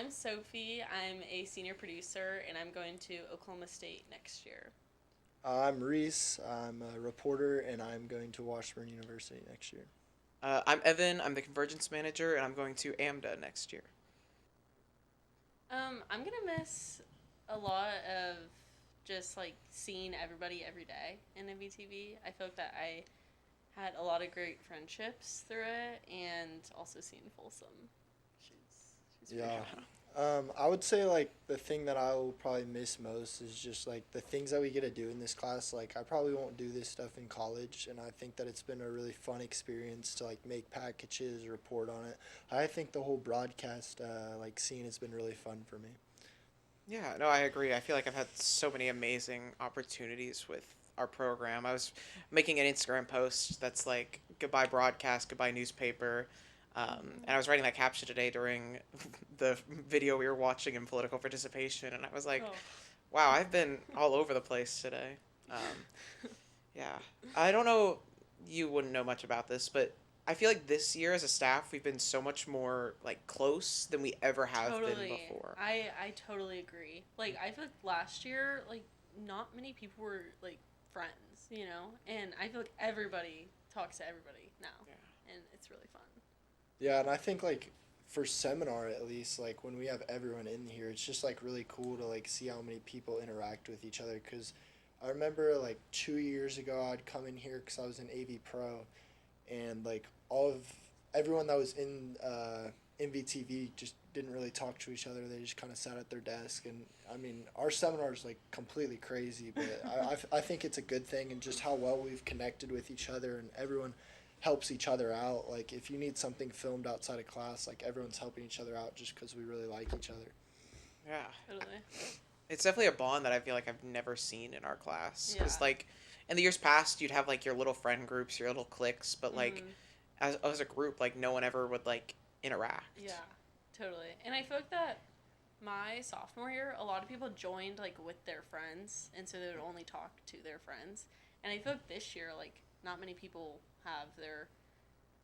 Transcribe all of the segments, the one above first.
I'm Sophie. I'm a senior producer, and I'm going to Oklahoma State next year. I'm Reese. I'm a reporter, and I'm going to Washburn University next year. I'm Evan. I'm the convergence manager, and I'm going to AMDA next year. I'm gonna miss a lot of just like seeing everybody every day in MVTV. I feel like that I had a lot of great friendships through it, and also seeing Folsom. She's pretty Yeah. fun. I would say like the thing that I will probably miss most is just like the things that we get to do in this class. Like I probably won't do this stuff in college, and I think that it's been a really fun experience to like make packages, report on it. I think the whole broadcast like scene has been really fun for me. Yeah, no, I agree. I feel like I've had so many amazing opportunities with our program. I was making an Instagram post that's like goodbye broadcast, goodbye newspaper. And I was writing that caption today during the video we were watching in political participation, and I was like, Oh. wow, I've been all over the place today. Yeah. I don't know, you wouldn't know much about this, but I feel like this year as a staff, we've been so much more like close than we ever have been Totally. before. I totally agree. Like I feel like last year, like not many people were like friends, and I feel like everybody talks to everybody now, Yeah. and it's really fun. Yeah, and I think like for seminar at least, like when we have everyone in here, it's just like really cool to like see how many people interact with each other. Cause I remember like 2 years ago, I'd come in here because I was in AV Pro, and like all of everyone that was in MVTV just didn't really talk to each other. They just kind of sat at their desk, and I mean our seminar is like completely crazy, but I think it's a good thing, and just how well we've connected with each other, and everyone helps each other out. Like if you need something filmed outside of class, like everyone's helping each other out just because we really like each other. Yeah. Totally. It's definitely a bond that I feel like I've never seen in our class. Yeah. Because, like, in the years past, you'd have, like, your little friend groups, your little cliques, but, like, Mm-hmm. as a group, like, no one ever would, like, interact. Yeah, totally. And I feel like that my sophomore year, a lot of people joined like with their friends, and so they would only talk to their friends. And I feel like this year, like not many people have their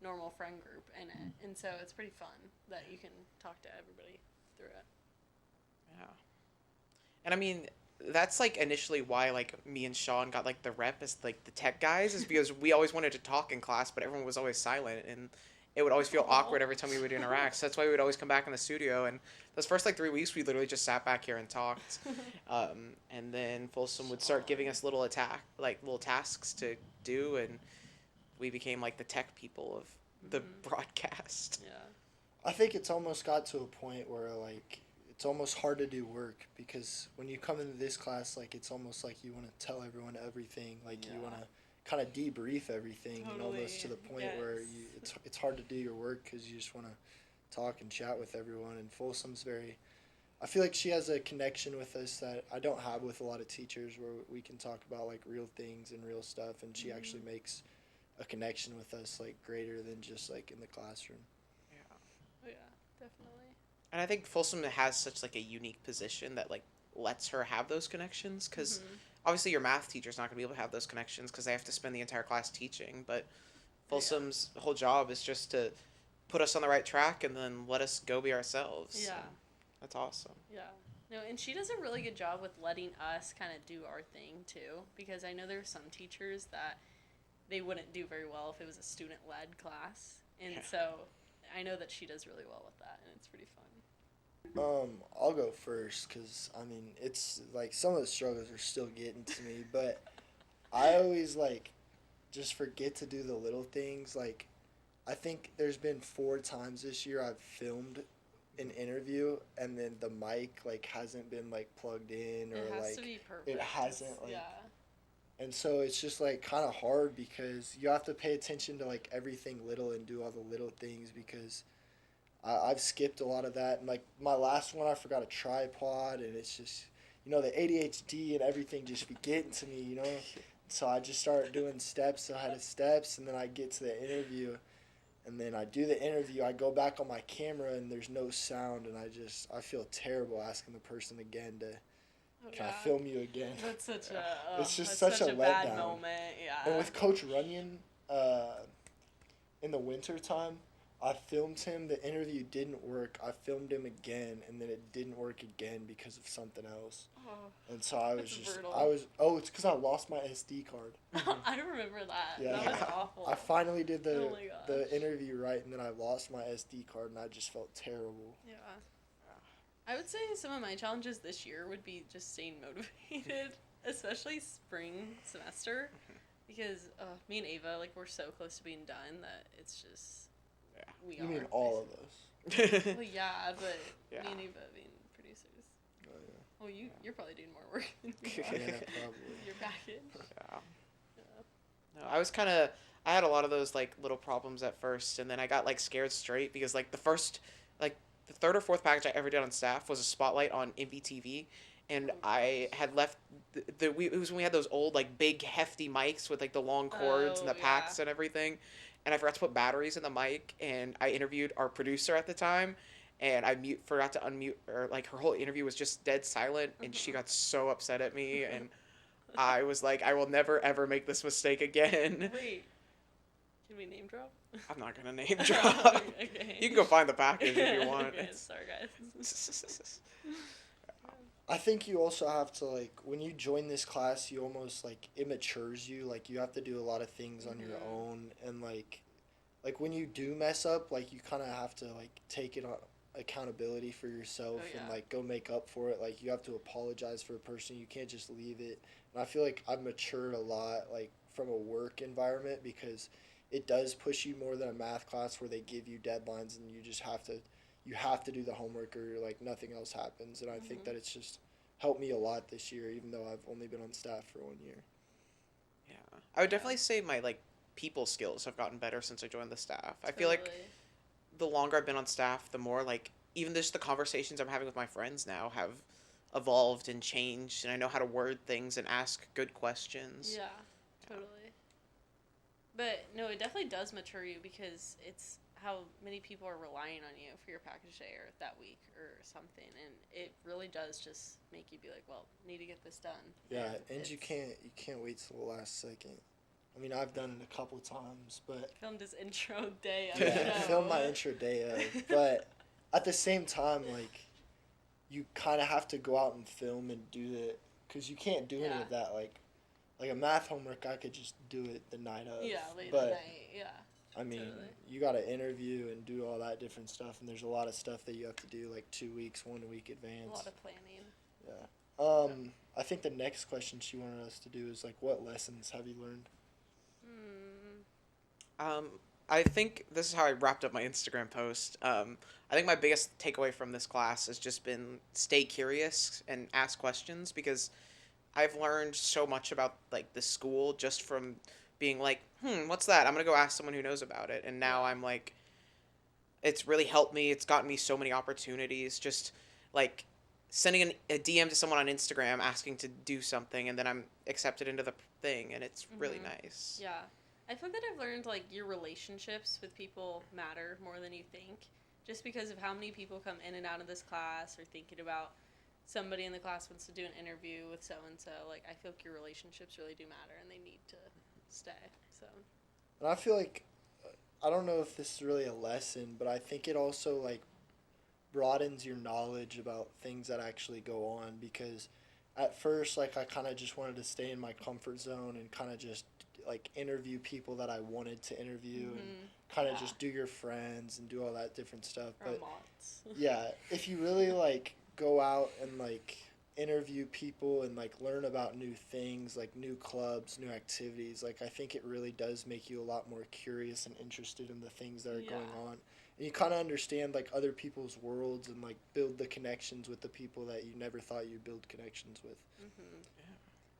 normal friend group in it, and so it's pretty fun that you can talk to everybody through it. Yeah. And I mean, that's like initially why like me and Sean got like the rep as like the tech guys is because we always wanted to talk in class, but everyone was always silent and it would always feel Aw. awkward every time we would interact. So that's why we would always come back in the studio. And those first like 3 weeks, we literally just sat back here and talked. And then Folsom would start giving us little tasks to do, and we became like the tech people of the Mhm. broadcast. Yeah. I think it's almost got to a point where like it's almost hard to do work because when you come into this class, like it's almost like you want to tell everyone everything, like you Yeah. want to kind of debrief everything, and almost to Totally. the point where Yes. it's hard to do your work because you just want to talk and chat with everyone. And Folsom's very, I feel like she has a connection with us that I don't have with a lot of teachers, where we can talk about like real things and real stuff, and she actually Mhm. makes a connection with us like greater than just like in the classroom. Yeah. Oh yeah, definitely. And I think Folsom has such like a unique position that like lets her have those connections because Mhm. obviously your math teacher's not going to be able to have those connections because they have to spend the entire class teaching. But Yeah. Folsom's whole job is just to put us on the right track and then let us go be ourselves. Yeah. And that's awesome. Yeah. No, and she does a really good job with letting us kind of do our thing too, because I know there are some teachers that they wouldn't do very well if it was a student led class. And Yeah. so I know that she does really well with that, and it's pretty fun. I'll go first because I mean it's like some of the struggles are still getting to me, but I always like just forget to do the little things. Like I think there's been 4 times this year I've filmed an interview and then the mic like hasn't been like plugged in, It or has to like be perfect. it hasn't like, Yeah. and so it's just like kind of hard because you have to pay attention to like everything little and do all the little things because I've skipped a lot of that. And like my last one, I forgot a tripod, and it's just, the ADHD and everything just be getting to me, So I just started doing steps ahead of steps, and then I get to the interview, and then I do the interview. I go back on my camera, and there's no sound, and I feel terrible asking the person again to, Oh, can I yeah. film you again? That's such a It's just that's such such a a bad letdown. moment. And Yeah. with Coach Runyon, in the winter time, I filmed him. The interview didn't work. I filmed him again, and then it didn't work again because of something else. Oh, And so I was that's just, brutal. I was, oh, it's because I lost my SD card. I remember that. Yeah. That was awful. I finally did Oh my the gosh. interview right, and then I lost my SD card, and I just felt terrible. Yeah. I would say some of my challenges this year would be just staying motivated, especially spring semester, because me and Ava, like, we're so close to being done that it's just, Yeah. we You are. mean all of us? Well, yeah, but Yeah. me and Ava being producers. Oh, yeah. Well, you're probably doing more work than we Yeah, are probably. with your package. Yeah. Yeah. No, I had a lot of those like little problems at first, and then I got like scared straight because like the third or fourth package I ever did on staff was a spotlight on MVTV, and I had left it was when we had those old like big hefty mics with like the long cords and the Oh, packs yeah. and everything, and I forgot to put batteries in the mic, and I interviewed our producer at the time. And I forgot to unmute, or like her whole interview was just dead silent, and she got so upset at me, and I was like, I will never ever make this mistake again. Wait, can we name drop? I'm not gonna name drop. Okay. You can go find the package if you want. Okay, sorry guys. I think you also have to, like, when you join this class, you almost, like, it matures you. Like, you have to do a lot of things on your own, and, like when you do mess up, like, you kind of have to, like, take it on accountability for yourself Oh, yeah. and, like, go make up for it. Like, you have to apologize for a person. You can't just leave it. And I feel like I've matured a lot, like, from a work environment, because it does push you more than a math class where they give you deadlines and you have to do the homework, or like nothing else happens. And I think that it's just helped me a lot this year, even though I've only been on staff for 1 year. Yeah, I would definitely say my like people skills have gotten better since I joined the staff. I feel like Totally. the longer I've been on staff, the more like even just the conversations I'm having with my friends now have evolved and changed, and I know how to word things and ask good questions. Yeah, totally. But no, it definitely does mature you because it's how many people are relying on you for your package day or that week or something, and it really does just make you be like, well, need to get this done. Yeah, and you it's- can't wait till the last second. I mean, I've done it a couple times, but filmed his intro day of yeah, the show. film my intro day of. But at the same time, like, you kind of have to go out and film and do it, because you can't do any Yeah. of that. Like a math homework, I could just do it the night of. Yeah, late but, at night. Yeah. I mean, Totally. you got to interview and do all that different stuff, and there's a lot of stuff that you have to do like 2 weeks, 1 week advance. A lot of planning. Yeah. I think the next question she wanted us to do is like, what lessons have you learned? I think this is how I wrapped up my Instagram post. I think my biggest takeaway from this class has just been stay curious and ask questions, because I've learned so much about like the school just from being like, what's that? I'm gonna go ask someone who knows about it. And now I'm like, it's really helped me. It's gotten me so many opportunities. Just like sending a DM to someone on Instagram asking to do something, and then I'm accepted into the thing, and it's really nice. Yeah. I feel that I've learned, like, your relationships with people matter more than you think. Just because of how many people come in and out of this class, or thinking about somebody in the class wants to do an interview with so-and-so. Like, I feel like your relationships really do matter, and they need to stay. So. And I feel like, I don't know if this is really a lesson, but I think it also, like, broadens your knowledge about things that actually go on, because at first, like, I kind of just wanted to stay in my comfort zone and kind of just, like, interview people that I wanted to interview and kind of just do your friends and do all that different stuff. Or But mods. yeah, if you really, like, go out and, like, interview people and, like, learn about new things, like new clubs, new activities, like, I think it really does make you a lot more curious and interested in the things that are going on. And you kind of understand, like, other people's worlds and, like, build the connections with the people that you never thought you'd build connections with.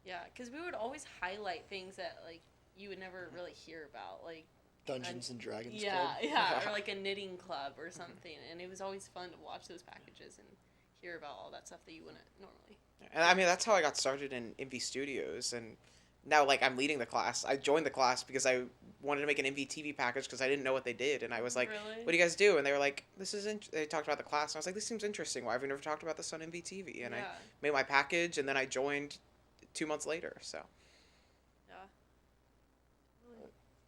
Yeah, because we would always highlight things that, like, you would never really hear about, like Dungeons and Dragons yeah, Club. yeah, or like a knitting club or something, and it was always fun to watch those packages and hear about all that stuff that you wouldn't normally. And I mean, that's how I got started in MV Studios, and now like I'm leading the class. I joined the class because I wanted to make an MVTV package because I didn't know what they did, and I was like, Really? "What do you guys do?" And they were like, "This is." They talked about the class, and I was like, "This seems interesting. Why have we never talked about this on MVTV?" And I made my package, and then I joined 2 months later. So. Yeah.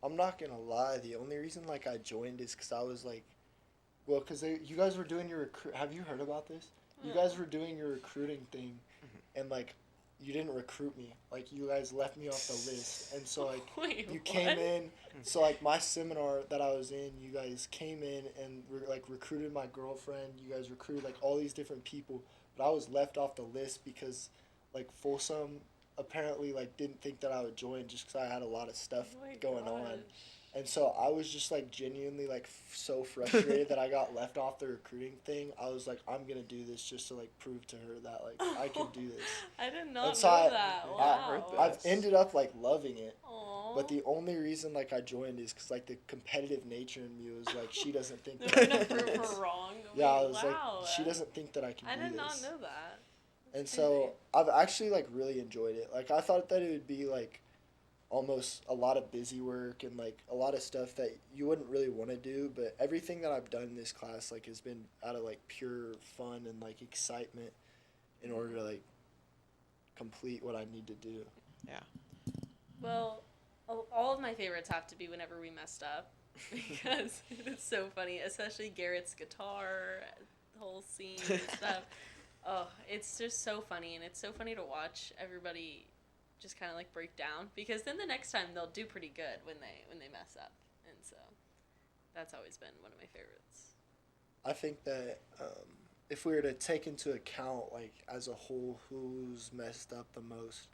I'm not gonna lie. The only reason like I joined is because I was like, well, because you guys were doing your Have you heard about this? You guys were doing your recruiting thing, and like, you didn't recruit me. Like, you guys left me off the list, and so like, Wait, you what? came in. So like my seminar that I was in, you guys came in and recruited my girlfriend. You guys recruited like all these different people, but I was left off the list because like Folsom apparently like didn't think that I would join just because I had a lot of stuff Oh my going on. gosh. And so I was just like genuinely like so frustrated that I got left off the recruiting thing. I was like, I'm gonna do this just to like prove to her that like I can do this. I did not And so know that. Wow. I've ended up like loving it. Aw. But the only reason like I joined is because like the competitive nature in me was like she doesn't think They're that I gonna can do prove this. her wrong. Yeah, I Wait, was wow. like she doesn't think that I can I do did this. not know that. And That's so I've actually like really enjoyed it. Like I thought that it would be like almost a lot of busy work and like a lot of stuff that you wouldn't really want to do, but everything that I've done in this class like has been out of like pure fun and like excitement in order to like complete what I need to do. Well, all of my favorites have to be whenever we messed up because it's so funny, especially Garrett's guitar, the whole scene and stuff. Oh, it's just so funny, and it's so funny to watch everybody just kind of like break down because then the next time they'll do pretty good when they mess up, and so that's always been one of my favorites. I think that if we were to take into account like as a whole who's messed up the most,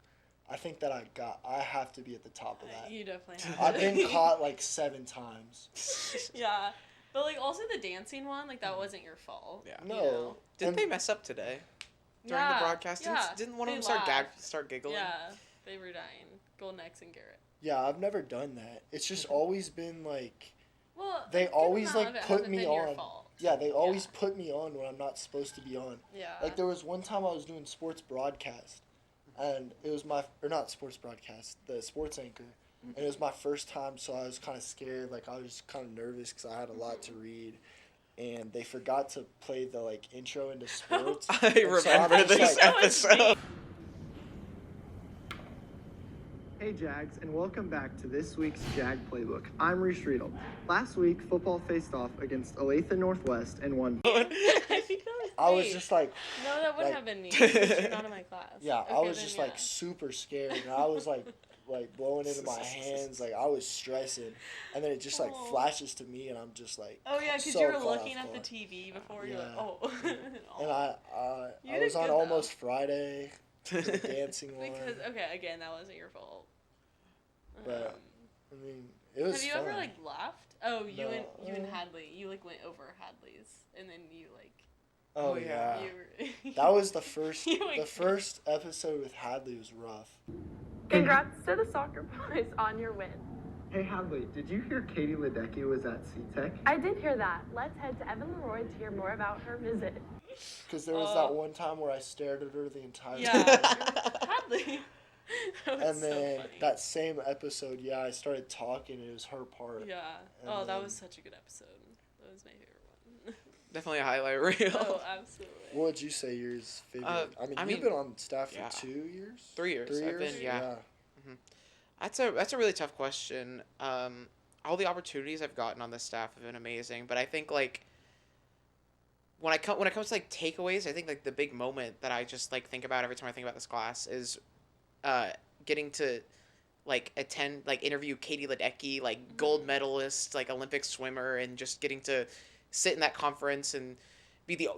I think that I have to be at the top of that. You definitely have. I've been caught like 7 times. Yeah, but like also the dancing one, like that wasn't your fault. Yeah. No. You know? Didn't they mess up today during the broadcast? Didn't one of they them laughed. start giggling? Yeah, they were dying. Golden X and Garrett. Yeah, I've never done that. It's just always been like Well, they a good always amount like of it put hasn't me been your on. fault. Yeah, they always put me on when I'm not supposed to be on. Yeah. Like there was one time I was doing sports broadcast, and it was not sports broadcast, the sports anchor, and it was my first time, so I was kind of scared. Like I was kind of nervous because I had a lot to read, and they forgot to play the like intro into sports. I And so I'm remember just this like, episode. Hey Jags, and welcome back to this week's Jag Playbook. I'm Reese Riedel. Last week, football faced off against Olathe Northwest and won. I think that was I was Nate. just like, No, that wouldn't like- have been me because you're not in my class. yeah, I Okay, was then just yeah. like super scared, and I was like blowing into my hands, like I was stressing, and then it just like Aw. flashes to me, and I'm just like, Oh yeah, because so you were caught looking off at the guard. TV before. You're Yeah. like, oh. And You I did was on good, though. Almost Friday, the dancing one. Because okay, again, that wasn't your fault. But, I mean, it was have you fun. ever like left? Oh, you and No. Hadley. You like went over Hadley's, and then you like. Oh Oh, yeah. yeah. You were, That was the first. You went The first episode with Hadley was rough. Congrats to the soccer boys on your win. Hey Hadley, did you hear Katie Ledecky was at CTEC? I did hear that. Let's head to Evan Leroy to hear more about her visit. Because there was Oh. that one time where I stared at her the entire Yeah, time. Hadley. That was And then so funny. that same episode, yeah, I started talking. And it was her part. Yeah. and Oh, that then- was such a good episode. That was my favorite one. Definitely a highlight reel. Oh, absolutely. What would you say yours favorite? I You've mean, been on staff for yeah. 2 years. 3 years. 3 I've years. been, yeah. That's a really tough question. All the opportunities I've gotten on this staff have been amazing, but I think like when it comes to like takeaways, I think like the big moment that I just like think about every time I think about this class is getting to like attend like interview Katie Ledecky, like gold medalist, like Olympic swimmer, and just getting to sit in that conference and be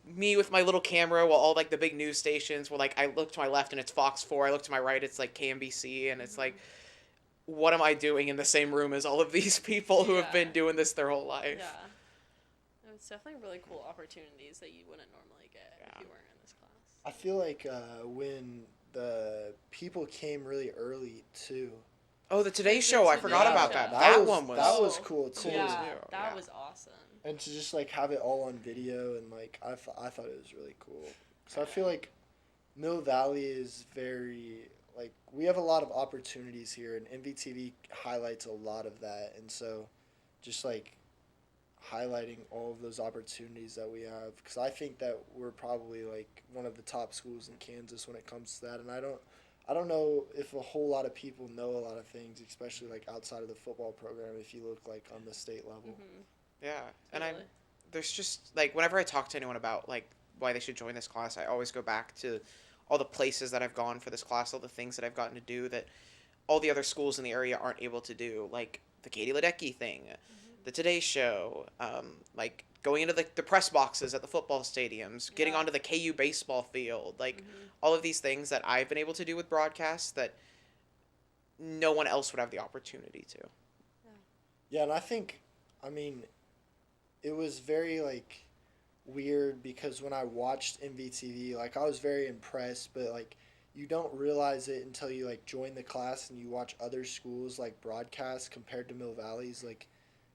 me with my little camera while all like the big news stations where like I look to my left and it's Fox 4, I look to my right it's like KMBC, and it's like, what am I doing in the same room as all of these people who have Yeah. been doing this their whole life? Yeah. It's definitely really cool opportunities that you wouldn't normally get if Yeah. you weren't in this class. I feel like when the people came really early too. Oh, the Today The Show, I Today forgot Show. about that. Yeah. That was, one was that was Oh, cool too. cool yeah, too, that yeah. was awesome. And to just like have it all on video and like I thought it was really cool. So I feel like Mill Valley is very like we have a lot of opportunities here, and MVTV highlights a lot of that. And so just like highlighting all of those opportunities that we have, because I think that we're probably like one of the top schools in Kansas when it comes to that. And I don't know if a whole lot of people know a lot of things, especially like outside of the football program. If you look like on the state level, Yeah, and Totally. there's just like whenever I talk to anyone about like why they should join this class, I always go back to all the places that I've gone for this class, all the things that I've gotten to do that all the other schools in the area aren't able to do, like the Katie Ledecky thing, the Today Show, like going into the press boxes at the football stadiums, getting Yeah. onto the KU baseball field, like Mhm. all of these things that I've been able to do with broadcasts that no one else would have the opportunity to. yeah, and I think, I mean, it was very like weird because when I watched MVTV, like I was very impressed, but like you don't realize it until you like join the class and you watch other schools like broadcast compared to Mill Valley's. Like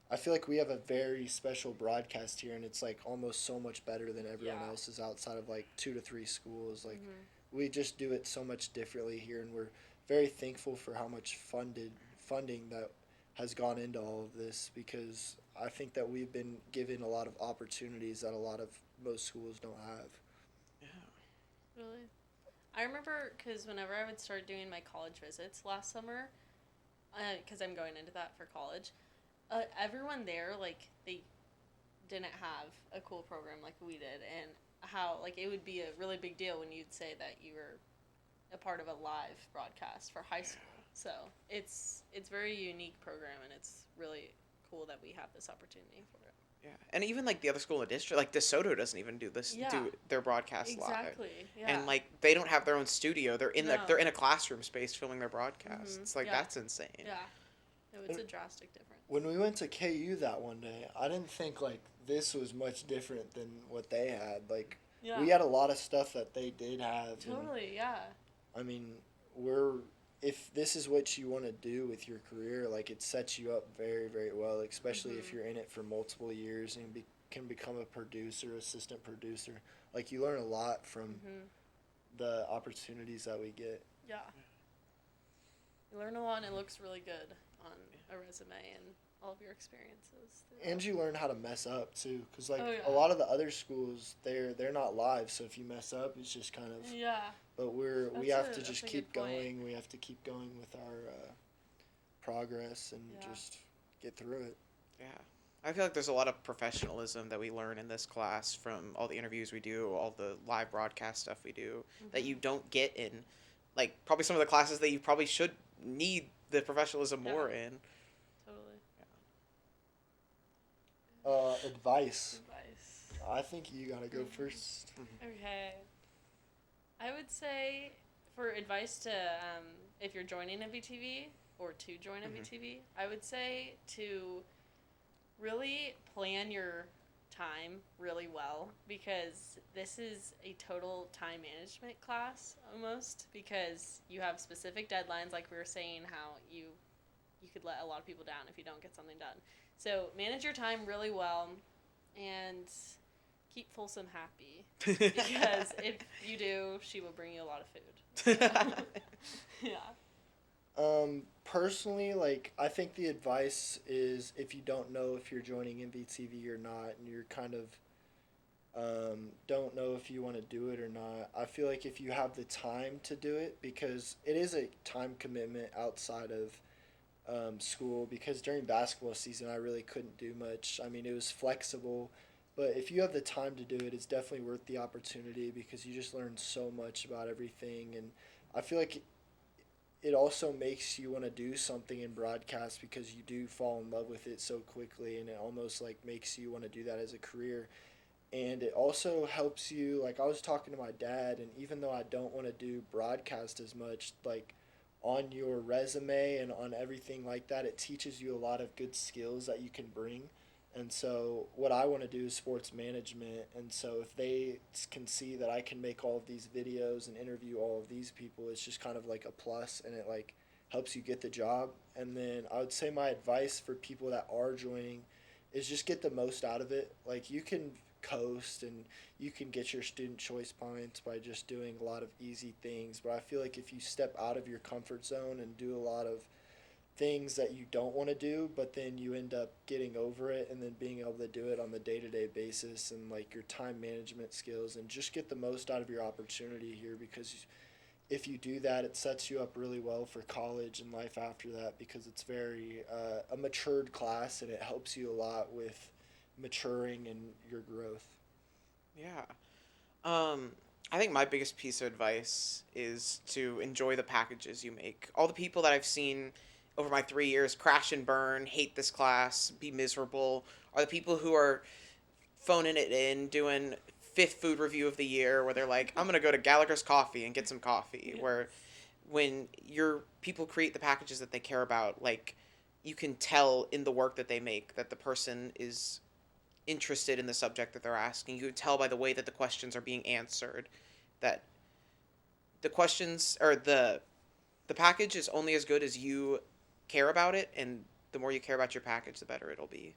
I feel like we have a very special broadcast here, and it's like almost so much better than everyone Yeah. else's outside of like 2 to 3 schools. Like Mhm. we just do it so much differently here, and we're very thankful for how much funding that has gone into all of this, because I think that we've been given a lot of opportunities that a lot of most schools don't have. Yeah. Really? I remember because whenever I would start doing my college visits last summer, because I'm going into that for college, everyone there, like, they didn't have a cool program like we did. And how, like, it would be a really big deal when you'd say that you were a part of a live broadcast for high school. So it's very unique program, and it's really cool that we have this opportunity for it. Yeah, and even like the other school in the district, like DeSoto doesn't even do this, Yeah. do their broadcast live, Exactly. Yeah. and like they don't have their own studio. They're in No. they're in a classroom space filming their broadcasts. Mhm. It's like Yeah. that's insane. Yeah. No, it's a drastic difference. When we went to KU that one day, I didn't think like this was much different than what they had. Like Yeah. we had a lot of stuff that they did have. And, Totally. Yeah. I mean, if this is what you want to do with your career, like it sets you up very, very well, especially if you're in it for multiple years and can become a producer, assistant producer. Like you learn a lot from the opportunities that we get. Yeah. You learn a lot, and it looks really good on a resume and all of your experiences. And you learn how to mess up too, because like Oh, yeah. a lot of the other schools, they're not live, so if you mess up, it's just kind of. Yeah. But we That's have a- to that's just a keep good point. going. We have to keep going with our progress and Yeah. just get through it. Yeah. I feel like there's a lot of professionalism that we learn in this class from all the interviews we do, all the live broadcast stuff we do, that you don't get in, like, probably some of the classes that you probably should need the professionalism Yeah. more in. Totally. Advice. Advice. I think you gotta go first. Okay. I would say for advice to, if you're joining MVTV or to join MVTV, I would say to really plan your time really well, because this is a total time management class almost, because you have specific deadlines, like we were saying, how you could let a lot of people down if you don't get something done. So manage your time really well and keep Folsom happy, because if you do, she will bring you a lot of food. Yeah. Personally, like I think the advice is if you don't know if you're joining MVTV or not, and you're kind of don't know if you want to do it or not, I feel like if you have the time to do it, because it is a time commitment outside of school, because during basketball season I really couldn't do much. I mean, it was flexible, but if you have the time to do it, it's definitely worth the opportunity, because you just learn so much about everything. And I feel like it also makes you want to do something in broadcast, because you do fall in love with it so quickly, and it almost like makes you want to do that as a career. And it also helps you, like I was talking to my dad, and even though I don't want to do broadcast as much, like on your resume and on everything like that, it teaches you a lot of good skills that you can bring. And so what I want to do is sports management, and so if they can see that I can make all of these videos and interview all of these people, it's just kind of like a plus, and it like helps you get the job. And then I would say my advice for people that are joining is just get the most out of it. Like you can coast and you can get your student choice points by just doing a lot of easy things, but I feel like if you step out of your comfort zone and do a lot of things that you don't want to do, but then you end up getting over it and then being able to do it on the day-to-day basis, and like your time management skills, and just get the most out of your opportunity here, because if you do that, it sets you up really well for college and life after that because it's very a matured class and it helps you a lot with maturing and your growth. Yeah. I think my biggest piece of advice is to enjoy the packages you make. All the people that I've seen over my 3 years crash and burn, hate this class, be miserable, are the people who are phoning it in, doing fifth food review of the year, where they're like, I'm gonna go to Gallagher's Coffee and get some coffee. Yes. Where when your people create the packages that they care about, like you can tell in the work that they make that the person is interested in the subject that they're asking. You can tell by the way that the questions are being answered that the questions or the package is only as good as you care about it, and the more you care about your package, the better it'll be.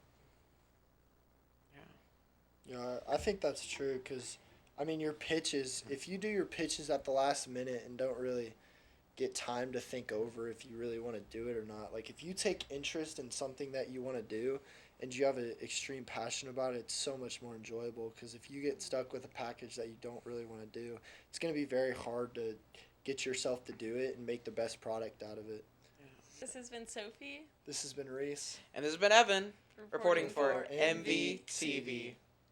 Yeah. Yeah, I think that's true because, I mean, your pitches, if you do your pitches at the last minute and don't really get time to think over if you really want to do it or not, like if you take interest in something that you want to do and you have an extreme passion about it, it's so much more enjoyable because if you get stuck with a package that you don't really want to do, it's going to be very hard to get yourself to do it and make the best product out of it. This has been Sophie. This has been Reese. And this has been Evan, reporting for MVTV.